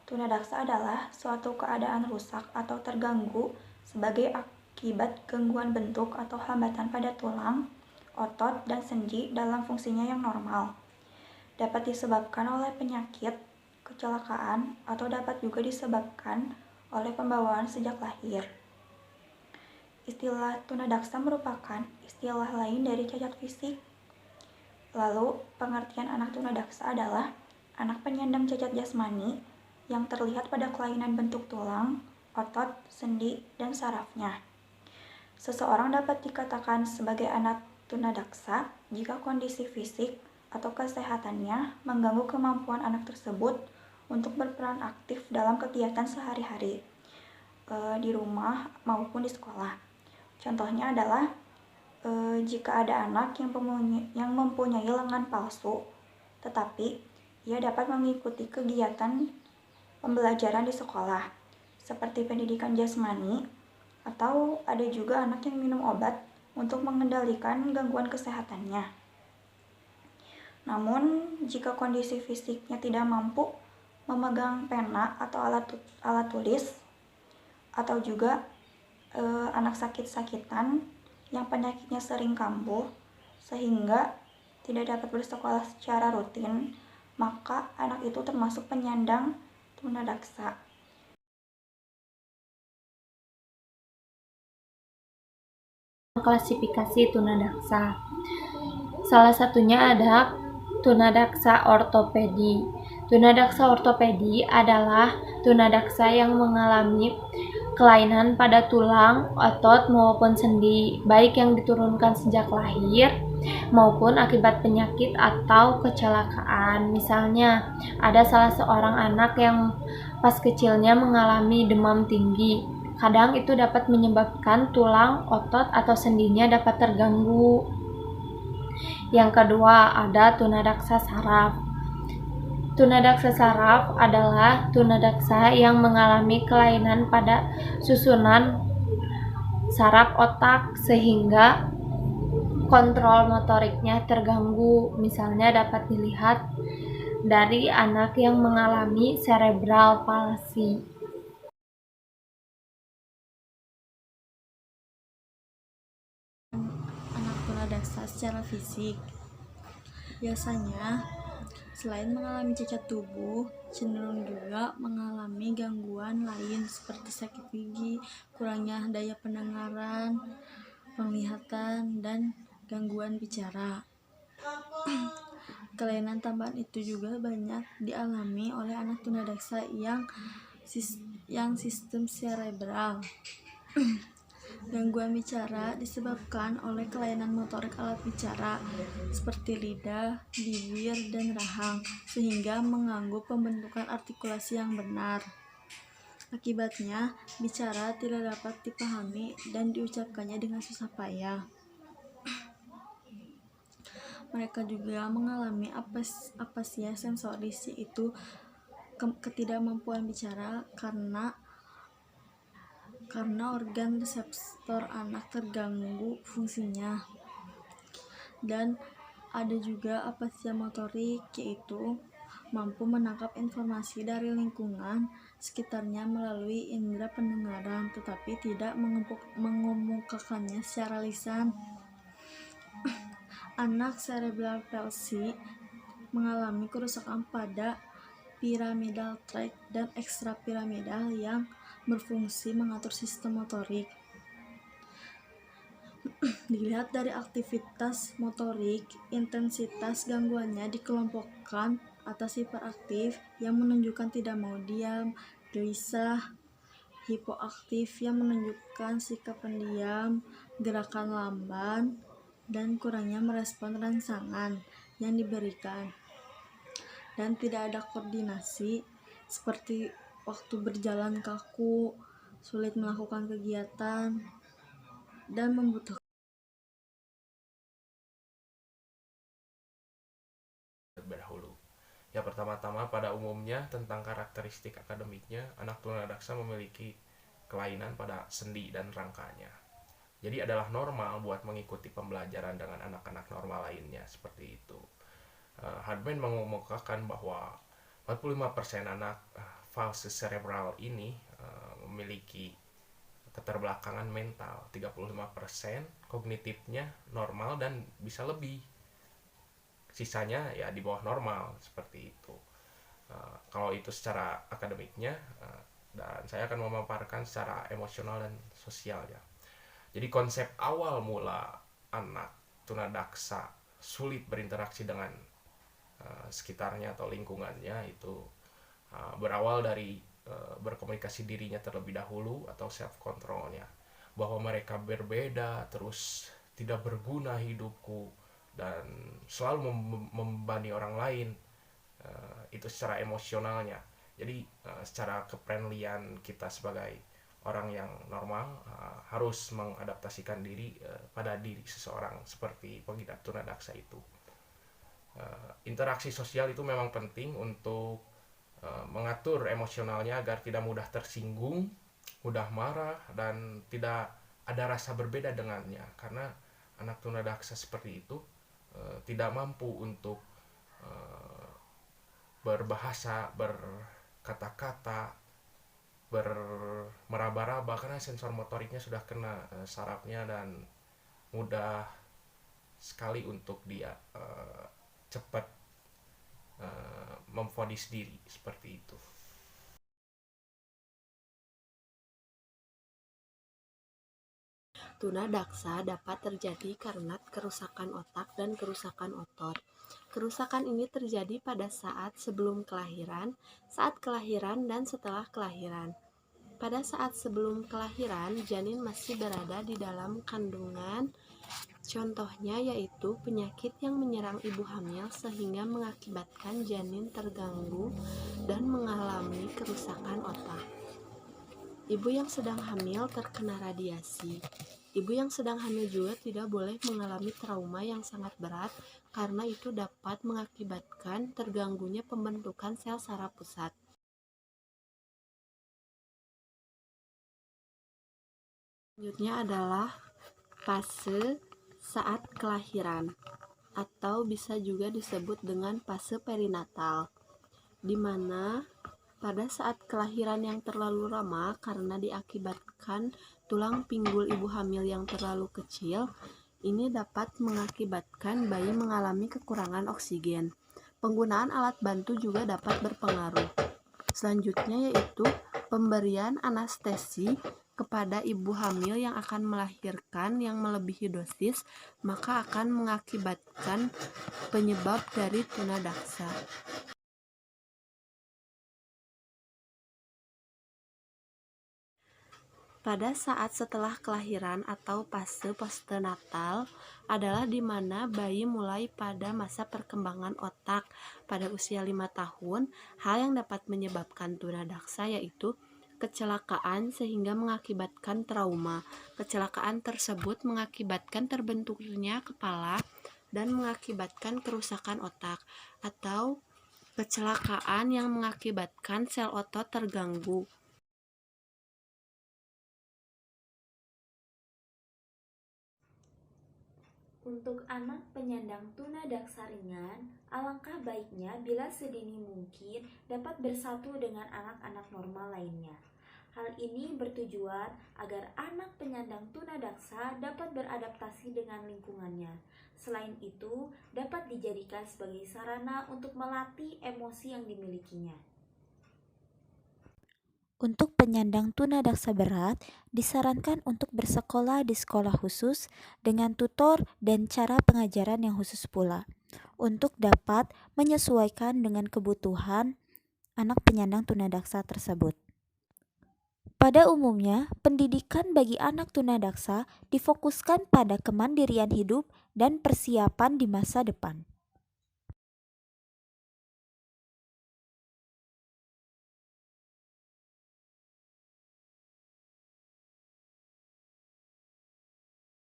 Tunadaksa adalah suatu keadaan rusak atau terganggu sebagai akibat gangguan bentuk atau hambatan pada tulang, otot, dan sendi dalam fungsinya yang normal. Dapat disebabkan oleh penyakit, kecelakaan, atau dapat juga disebabkan oleh pembawaan sejak lahir. Istilah tunadaksa merupakan istilah lain dari cacat fisik. Lalu, pengertian anak tunadaksa adalah anak penyandang cacat jasmani yang terlihat pada kelainan bentuk tulang, otot, sendi, dan sarafnya. Seseorang dapat dikatakan sebagai anak tunadaksa jika kondisi fisik atau kesehatannya mengganggu kemampuan anak tersebut untuk berperan aktif dalam kegiatan sehari-hari di rumah maupun di sekolah. Contohnya adalah jika ada anak yang mempunyai lengan palsu, tetapi ia dapat mengikuti kegiatan pembelajaran di sekolah, seperti pendidikan jasmani, atau ada juga anak yang minum obat untuk mengendalikan gangguan kesehatannya. Namun, jika kondisi fisiknya tidak mampu memegang pena atau alat tulis, atau juga anak sakit-sakitan yang penyakitnya sering kambuh, sehingga tidak dapat bersekolah secara rutin, maka anak itu termasuk penyandang tunadaksa. Klasifikasi tunadaksa. Salah satunya ada tunadaksa ortopedi. Tunadaksa ortopedi adalah tunadaksa yang mengalami kelainan pada tulang, otot, maupun sendi, baik yang diturunkan sejak lahir maupun akibat penyakit atau kecelakaan. Misalnya, ada salah seorang anak yang pas kecilnya mengalami demam tinggi. Kadang itu dapat menyebabkan tulang, otot, atau sendinya dapat terganggu. Yang kedua, ada tunadaksa saraf. Tunadaksa saraf adalah tunadaksa yang mengalami kelainan pada susunan saraf otak sehingga kontrol motoriknya terganggu. Misalnya dapat dilihat dari anak yang mengalami cerebral palsy. Anak tunadaksa secara fisik. Biasanya, selain mengalami cacat tubuh, cenderung juga mengalami gangguan lain seperti sakit gigi, kurangnya daya pendengaran, penglihatan, dan gangguan bicara. Kelainan tambahan itu juga banyak dialami oleh anak tunadaksa yang sistem cerebral. Gangguan bicara disebabkan oleh kelainan motorik alat bicara seperti lidah, bibir, dan rahang, sehingga mengganggu pembentukan artikulasi yang benar. Akibatnya, bicara tidak dapat dipahami dan diucapkannya dengan susah payah. Mereka juga mengalami apasia sensoris, yaitu ketidakmampuan bicara karena organ reseptor anak terganggu fungsinya. Dan ada juga apasia motorik, yaitu mampu menangkap informasi dari lingkungan sekitarnya melalui indera pendengaran, tetapi tidak mengemukakannya secara lisan. Anak cerebral palsy mengalami kerusakan pada pyramidal tract dan ekstrapyramidal yang berfungsi mengatur sistem motorik. Dilihat dari aktivitas motorik, intensitas gangguannya dikelompokkan atas hiperaktif yang menunjukkan tidak mau diam, gelisah, hipoaktif yang menunjukkan sikap pendiam, gerakan lamban, dan kurangnya merespon rangsangan yang diberikan. Dan tidak ada koordinasi seperti waktu berjalan kaku, sulit melakukan kegiatan, dan membutuhkan berdahulu. Ya, pertama-tama pada umumnya tentang karakteristik akademiknya, anak tunadaksa memiliki kelainan pada sendi dan rangkanya. Jadi adalah normal buat mengikuti pembelajaran dengan anak-anak normal lainnya, seperti itu. Hardman mengemukakan bahwa 45% anak fase cerebral ini memiliki keterbelakangan mental 35%, kognitifnya normal dan bisa lebih, sisanya ya di bawah normal, seperti itu. Kalau itu secara akademiknya, dan saya akan memaparkan secara emosional dan sosial ya. Jadi konsep awal mula anak tunadaksa sulit berinteraksi dengan sekitarnya atau lingkungannya itu berawal dari berkomunikasi dirinya terlebih dahulu atau self controlnya, bahwa mereka berbeda, terus tidak berguna hidupku, dan selalu membebani orang lain. Itu secara emosionalnya. Jadi secara kefriendlyan kita sebagai orang yang normal harus mengadaptasikan diri pada diri seseorang seperti pengidap tunadaksa itu. Interaksi sosial itu memang penting untuk mengatur emosionalnya agar tidak mudah tersinggung, mudah marah, dan tidak ada rasa berbeda dengannya, karena anak tunadaksa seperti itu tidak mampu untuk berbahasa, berkata-kata, meraba-raba, karena sensor motoriknya sudah kena sarafnya dan mudah sekali untuk dia cepat memvonis diri, seperti itu. Tunadaksa dapat terjadi karena kerusakan otak dan kerusakan otot. Kerusakan ini terjadi pada saat sebelum kelahiran, saat kelahiran, dan setelah kelahiran. Pada saat sebelum kelahiran, janin masih berada di dalam kandungan. Contohnya yaitu penyakit yang menyerang ibu hamil sehingga mengakibatkan janin terganggu dan mengalami kerusakan otak. Ibu yang sedang hamil terkena radiasi. Ibu yang sedang hamil juga tidak boleh mengalami trauma yang sangat berat karena itu dapat mengakibatkan terganggunya pembentukan sel saraf pusat. Selanjutnya adalah fase saat kelahiran atau bisa juga disebut dengan fase perinatal, di mana pada saat kelahiran yang terlalu lama karena diakibatkan tulang pinggul ibu hamil yang terlalu kecil, ini dapat mengakibatkan bayi mengalami kekurangan oksigen. Penggunaan alat bantu juga dapat berpengaruh. Selanjutnya yaitu pemberian anestesi kepada ibu hamil yang akan melahirkan yang melebihi dosis, maka akan mengakibatkan penyebab dari tunadaksa. Pada saat setelah kelahiran atau fase postnatal adalah di mana bayi mulai pada masa perkembangan otak pada usia 5 tahun. Hal yang dapat menyebabkan tunadaksa yaitu kecelakaan sehingga mengakibatkan trauma. Kecelakaan tersebut mengakibatkan terbentuknya kepala dan mengakibatkan kerusakan otak, atau kecelakaan yang mengakibatkan sel otot terganggu. Untuk anak penyandang tunadaksa ringan, alangkah baiknya bila sedini mungkin dapat bersatu dengan anak-anak normal lainnya. Hal ini bertujuan agar anak penyandang tunadaksa dapat beradaptasi dengan lingkungannya. Selain itu, dapat dijadikan sebagai sarana untuk melatih emosi yang dimilikinya. Untuk penyandang tunadaksa berat, disarankan untuk bersekolah di sekolah khusus dengan tutor dan cara pengajaran yang khusus pula, untuk dapat menyesuaikan dengan kebutuhan anak penyandang tunadaksa tersebut. Pada umumnya, pendidikan bagi anak tunadaksa difokuskan pada kemandirian hidup dan persiapan di masa depan.